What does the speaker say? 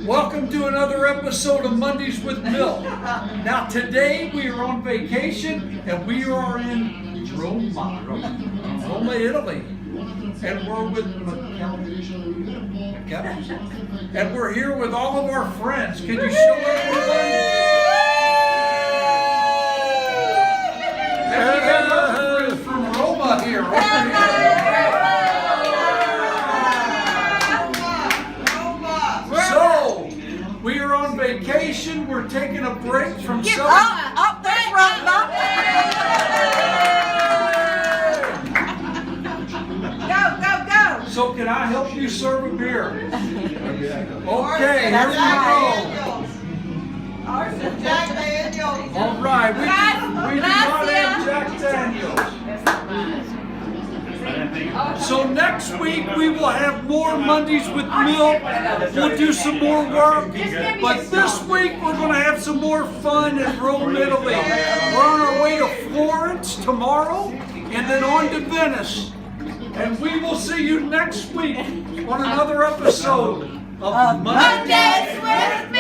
Welcome to another episode of Mondays with Milt. Now today we are on vacation and we are in Roma, Italy. And we're with and we're here with all of our friends. Can you show everybody? And we have our friends from Roma here. Over here. So, we are on vacation. We're taking a break from there's Roma. Go. So can I help you serve a beer? Okay, here we go. Ours is Jack Daniels. All right, we do not have Jack Daniels. So next week we will have more Mondays with Milt. We'll do some more work. But this week we're going to have some more fun in Rome, Italy. We're on our way to Florence tomorrow and then on to Venice. And we will see you next week on another episode of Mondays with Milt.